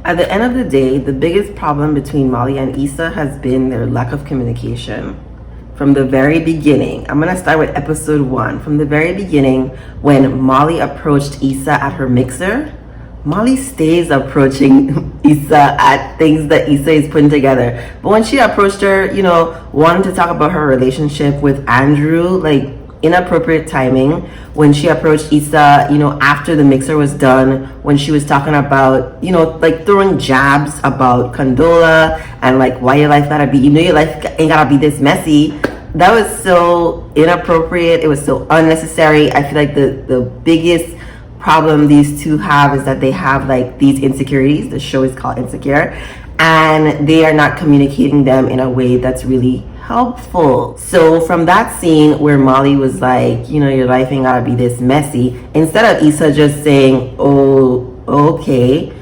At the end of the day, the biggest problem between Molly and Issa has been their lack of communication. From the very beginning, I'm gonna start with episode 1. From the very beginning, when Molly approached Issa at her mixer, Molly stays approaching Issa at things that Issa is putting together. But when she approached her, wanting to talk about her relationship with Andrew, like inappropriate timing. When she approached Issa, after the mixer was done, when she was talking about, like throwing jabs about Condola and like why your life gotta be, your life ain't gotta be this messy. That was so inappropriate. It was so unnecessary. I feel like the biggest problem these two have is that they have like these insecurities. The show is called Insecure, and they are not communicating them in a way that's really helpful. So from that scene where Molly was like, your life ain't gotta be this messy, instead of Issa just saying, oh, okay,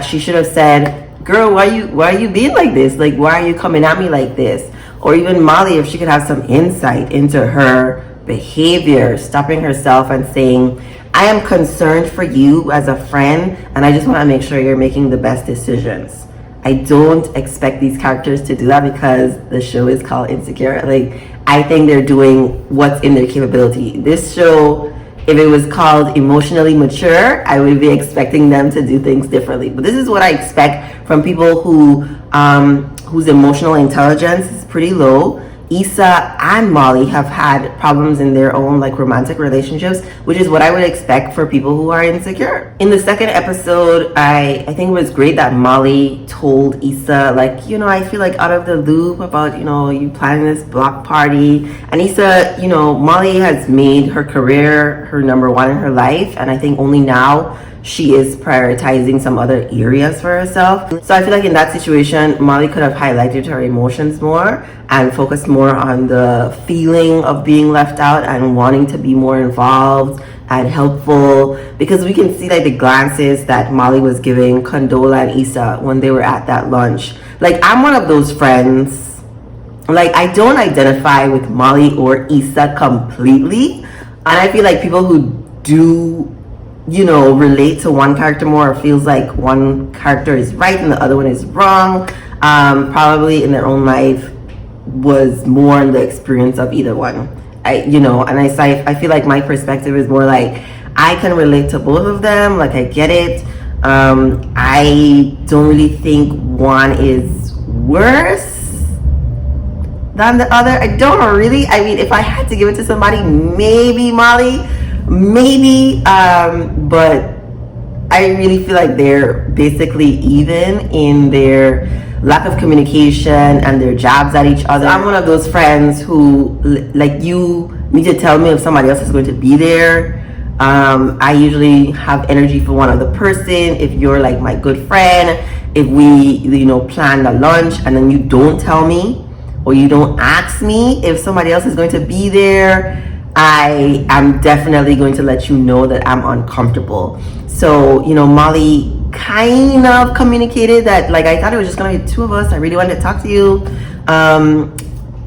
she should have said, girl, why are you being like this? Like, why are you coming at me like this? Or even Molly, if she could have some insight into her behavior, stopping herself and saying, I am concerned for you as a friend, and I just want to make sure you're making the best decisions. I don't expect these characters to do that because the show is called Insecure. Like, I think they're doing what's in their capability. This show, if it was called Emotionally Mature, I would be expecting them to do things differently. But this is what I expect from people whose emotional intelligence is pretty low. Issa and Molly have had problems in their own like romantic relationships, which is what I would expect for people who are insecure. In the second episode, I think it was great that Molly told Issa, like, I feel like out of the loop about, you planning this block party. And Issa, Molly has made her career her number one in her life. And I think only now she is prioritizing some other areas for herself. So I feel like in that situation, Molly could have highlighted her emotions more and focused more on the feeling of being left out and wanting to be more involved and helpful, because we can see like the glances that Molly was giving Condola and Issa when they were at that lunch. Like, I'm one of those friends, like I don't identify with Molly or Issa completely, and I feel like people who do relate to one character more, or feels like one character is right and the other one is wrong, probably in their own life was more in the experience of either one. I feel like my perspective is more like I can relate to both of them. Like, I get it. I don't really think one is worse than the other. I don't really. I mean, if I had to give it to somebody, maybe Molly. Maybe, but I really feel like they're basically even in their lack of communication and their jabs at each other. I'm one of those friends who, like, you need to tell me if somebody else is going to be there. I usually have energy for one other person. If you're like my good friend, if we, plan a lunch and then you don't tell me or you don't ask me if somebody else is going to be there, I am definitely going to let you know that I'm uncomfortable. So, Molly kind of communicated that, like, I thought it was just gonna be two of us. I really wanted to talk to you.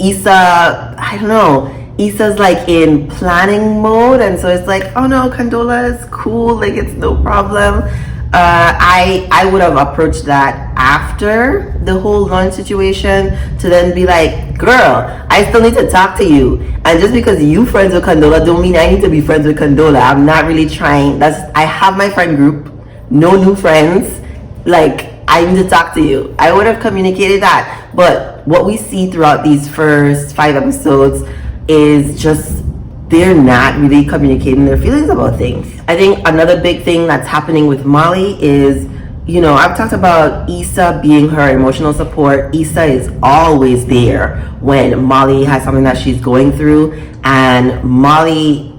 Issa, I don't know. Issa's like in planning mode, and so it's like, oh no, Condola is cool, like it's no problem. I would have approached that after the whole lunch situation to then be like, girl, I still need to talk to you. And just because you friends with Condola don't mean I need to be friends with Condola. I'm not really trying. I have my friend group, no new friends. Like, I need to talk to you. I would have communicated that. But what we see throughout these first 5 episodes is just they're not really communicating their feelings about things. I think another big thing that's happening with Molly is, I've talked about Issa being her emotional support. Issa is always there when Molly has something that she's going through, and Molly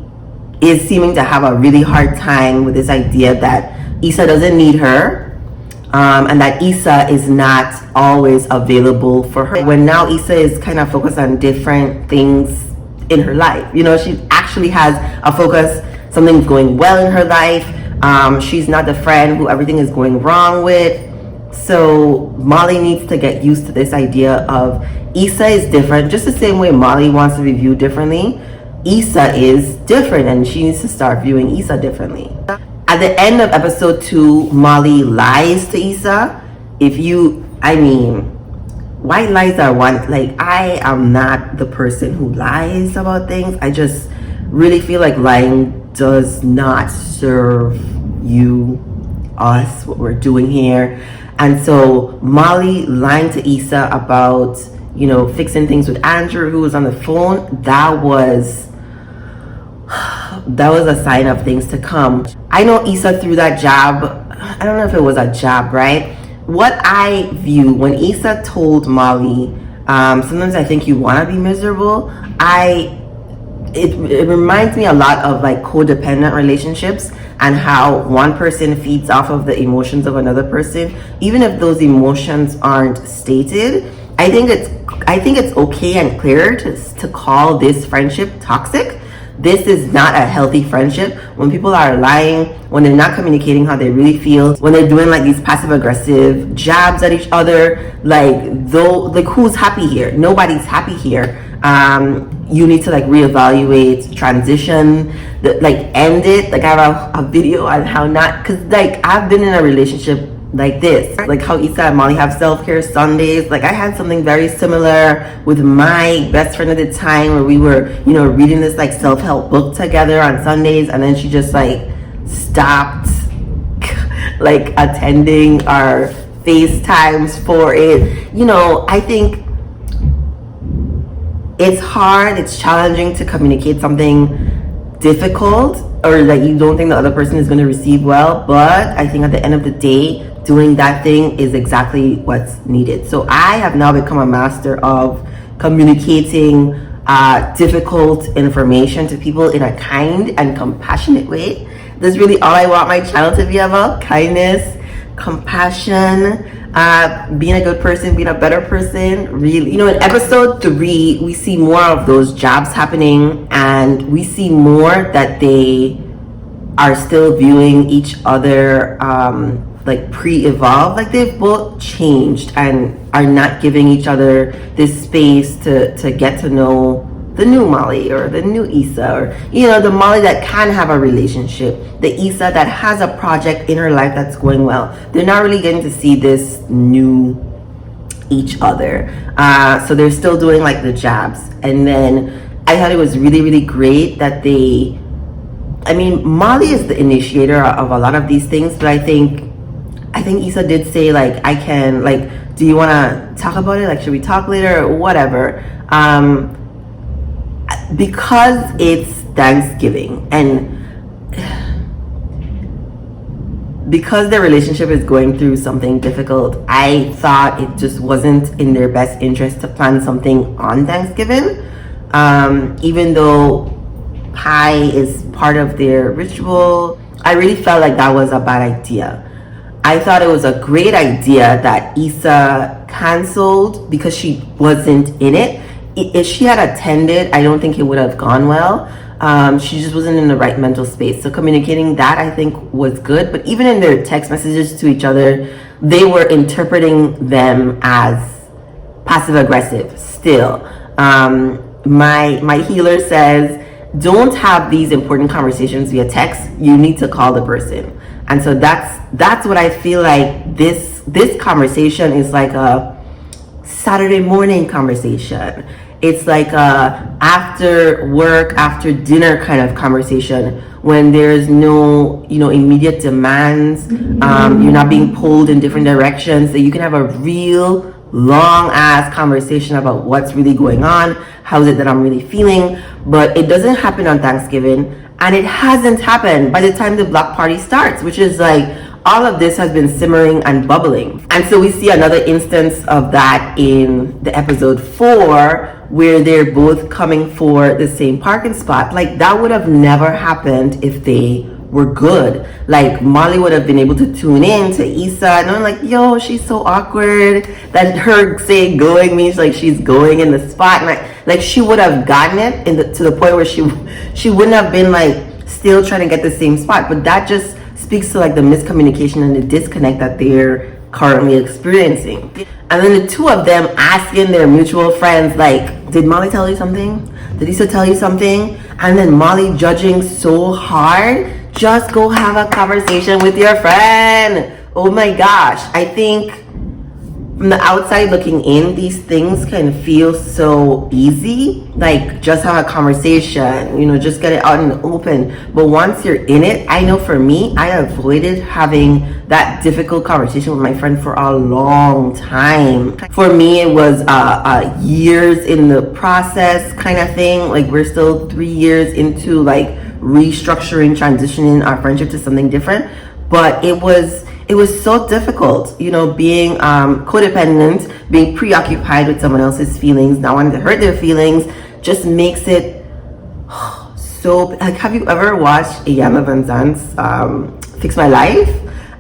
is seeming to have a really hard time with this idea that Issa doesn't need her, and that Issa is not always available for her. When now Issa is kind of focused on different things in her life. She actually has a focus. Something's going well in her life. She's not the friend who everything is going wrong with. So Molly needs to get used to this idea of Issa is different, just the same way Molly wants to be viewed differently. Issa is different, and she needs to start viewing Issa differently. At the end of episode 2, Molly lies to Issa. White lies are one. Like, I am not the person who lies about things. I just really feel like lying does not serve you, us, what we're doing here. And so Molly lying to Issa about, fixing things with Andrew, who was on the phone, that was a sign of things to come. I know Issa threw that jab. I don't know if it was a jab, right? What I view when Issa told Molly, sometimes I think you want to be miserable. It reminds me a lot of like codependent relationships and how one person feeds off of the emotions of another person, even if those emotions aren't stated. I think it's okay and clear to call this friendship toxic. This is not a healthy friendship. When people are lying, when they're not communicating how they really feel, when they're doing like these passive aggressive jabs at each other, who's happy here? Nobody's happy here. You need to like reevaluate, transition, end it. Like, I have a video on how not, because like I've been in a relationship like this, like how Issa and Molly have self-care Sundays. Like, I had something very similar with my best friend at the time, where we were reading this like self-help book together on Sundays, and then she just like stopped like attending our FaceTimes for it. I think it's hard, it's challenging to communicate something difficult or that you don't think the other person is going to receive well, but I think at the end of the day, doing that thing is exactly what's needed. So I have now become a master of communicating difficult information to people in a kind and compassionate way. That's really all I want my channel to be about: kindness, compassion, being a good person, being a better person. Really, in episode 3, we see more of those jobs happening, and we see more that they are still viewing each other like pre-evolved, like they've both changed and are not giving each other this space to get to know the new Molly or the new Issa, or the Molly that can have a relationship, the Issa that has a project in her life that's going well. They're not really getting to see this new each other, so they're still doing like the jabs. And then I thought it was really, really great that Molly is the initiator of a lot of these things, but I think Issa did say, like, I can, like, do you want to talk about it? Like, should we talk later or whatever? Because it's Thanksgiving, and because their relationship is going through something difficult, I thought it just wasn't in their best interest to plan something on Thanksgiving, even though pie is part of their ritual. I really felt like that was a bad idea. I thought it was a great idea that Issa canceled because she wasn't in it. If she had attended, I don't think it would have gone well. She just wasn't in the right mental space. So communicating that, I think, was good. But even in their text messages to each other, they were interpreting them as passive aggressive still. My healer says, don't have these important conversations via text. You need to call the person. And so that's what I feel like this conversation is, like a Saturday morning conversation. It's like a after work, after dinner kind of conversation, when there's no immediate demands. You're not being pulled in different directions, so you can have a real long ass conversation about what's really going on, how is it that I'm really feeling. But it doesn't happen on Thanksgiving, and it hasn't happened by the time the block party starts, which is like all of this has been simmering and bubbling. And so we see another instance of that in the episode 4, where they're both coming for the same parking spot. Like, that would have never happened if they were good. Like, Molly would have been able to tune in to Issa, and I'm like, yo, she's so awkward. That her saying going means like she's going in the spot, and like she would have gotten it to the point where she wouldn't have been like still trying to get the same spot. But that just speaks to like the miscommunication and the disconnect that they're currently experiencing. And then the two of them asking their mutual friends, like, did Molly tell you something? Did Issa tell you something? And then Molly judging so hard, just go have a conversation with your friend. Oh my gosh. I think from the outside looking in, these things can feel so easy. Like, just have a conversation, just get it out in the open. But once you're in it, I know for me, I avoided having that difficult conversation with my friend for a long time. For me, it was years in the process kind of thing. Like, we're still 3 years into like restructuring, transitioning our friendship to something different. But it was so difficult, being codependent, being preoccupied with someone else's feelings, not wanting to hurt their feelings, just makes it so. Like, have you ever watched Iyanla Vanzant's Fix My Life?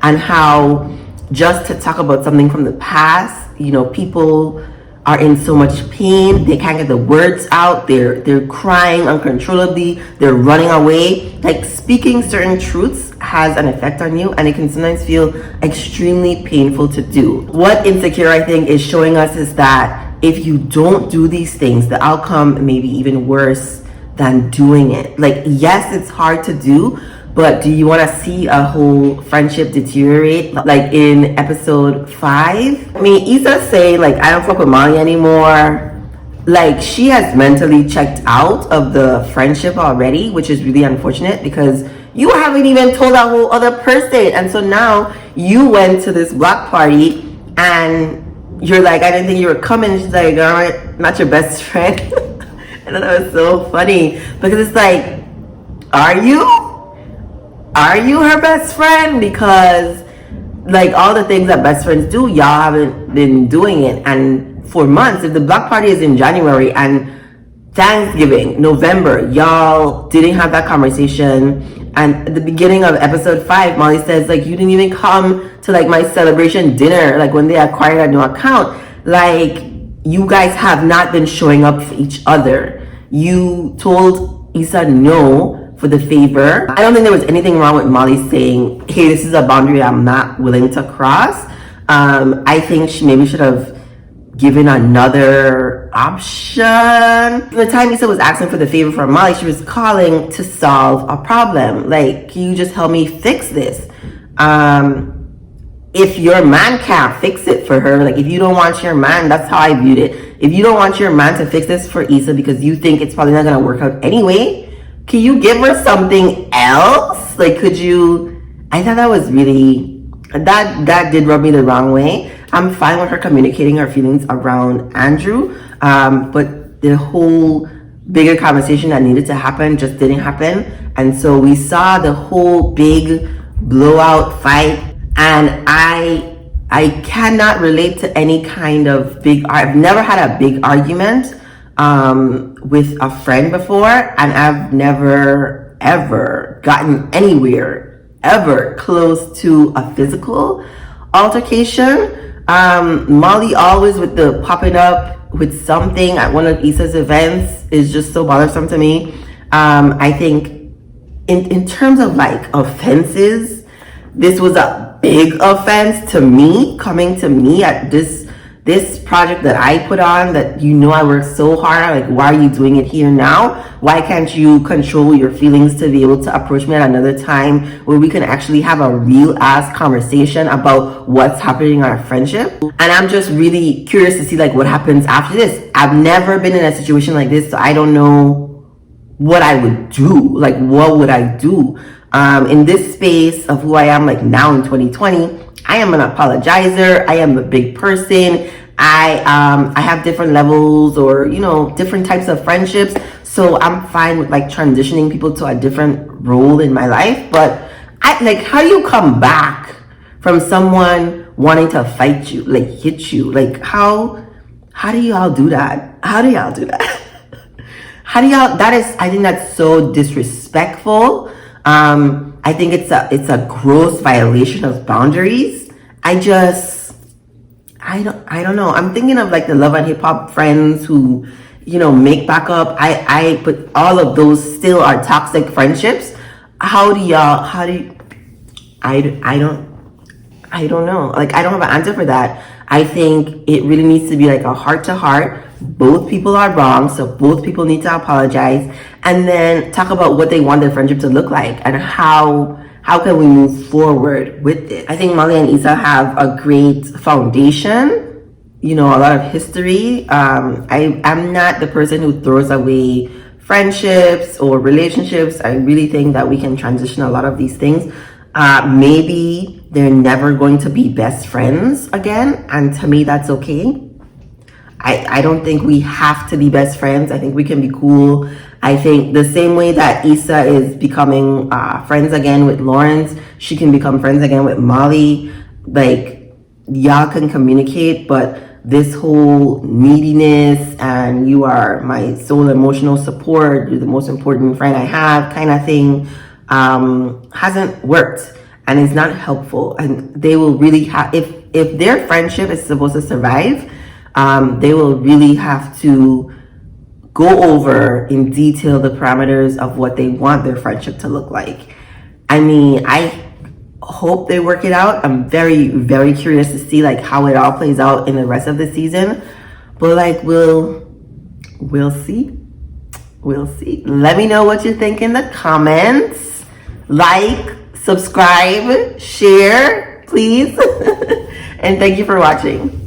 And how just to talk about something from the past, people are in so much pain, they can't get the words out, they're crying uncontrollably, they're running away. Like, speaking certain truths has an effect on you, and it can sometimes feel extremely painful to do. What Insecure, I think, is showing us is that if you don't do these things, the outcome may be even worse than doing it. Like, yes, it's hard to do, but do you want to see a whole friendship deteriorate? Like in episode 5, I mean, Issa's saying like, I don't fuck with Molly anymore. Like, she has mentally checked out of the friendship already, which is really unfortunate because you haven't even told that whole other person. And so now you went to this block party and you're like, I didn't think you were coming. And she's like, all right, not your best friend. And that was so funny because it's like, are you her best friend? Because like all the things that best friends do, y'all haven't been doing it. And for months, if the block party is in January and Thanksgiving, November, y'all didn't have that conversation. And at the beginning of episode 5, Molly says like, you didn't even come to like my celebration dinner, like when they acquired a new account. Like, you guys have not been showing up for each other. You told Issa no for the favor. I don't think there was anything wrong with Molly saying, hey, this is a boundary I'm not willing to cross. I think she maybe should have given another option. The time Issa was asking for the favor from Molly, she was calling to solve a problem. Like, can you just help me fix this? If your man can't fix it for her, like if you don't want your man, that's how I viewed it. If you don't want your man to fix this for Issa because you think it's probably not gonna work out anyway, can you give her something else? Like, could you? I thought that was really, that did rub me the wrong way. I'm fine with her communicating her feelings around Andrew, but the whole bigger conversation that needed to happen just didn't happen. And so we saw the whole big blowout fight, and I cannot relate to any kind of big, I've never had a big argument with a friend before, and I've never ever gotten anywhere ever close to a physical altercation. Molly always with the popping up with something at one of Issa's events is just so bothersome to me. I think in terms of like offenses, this was a big offense to me, coming to me at this project that I put on, that I worked so hard. Like, why are you doing it here now? Why can't you control your feelings to be able to approach me at another time where we can actually have a real ass conversation about what's happening in our friendship? And I'm just really curious to see like what happens after this. I've never been in a situation like this, so I don't know what I would do. Like, what would I do? In this space of who I am, like now in 2020, I am an apologizer. I am a big person. I have different levels or, different types of friendships. So I'm fine with like transitioning people to a different role in my life. But how do you come back from someone wanting to fight you, like hit you? Like, how do y'all do that? How do y'all do that? I think that's so disrespectful. I think it's a gross violation of boundaries. I don't know. I'm thinking of like the Love and Hip Hop friends who, make back up. But all of those still are toxic friendships. I I don't know. Like, I don't have an answer for that. I think it really needs to be like a heart to heart. Both people are wrong, so both people need to apologize, and then talk about what they want their friendship to look like and how can we move forward with it. I think Molly and Issa have a great foundation, you know, a lot of history. I'm not the person who throws away friendships or relationships. I really think that we can transition a lot of these things. Maybe they're never going to be best friends again, and to me that's okay. I don't think we have to be best friends. I think we can be cool. I think the same way that Issa is becoming friends again with Lawrence, she can become friends again with Molly. Like, y'all can communicate, but this whole neediness and you are my sole emotional support, you're the most important friend I have kind of thing, hasn't worked and is not helpful. And they will really have, if their friendship is supposed to survive, they will really have to go over in detail the parameters of what they want their friendship to look like. I mean, I hope they work it out. I'm very, very curious to see like how it all plays out in the rest of the season. But like, we'll see. We'll see. Let me know what you think in the comments. Like, subscribe, share, please. And thank you for watching.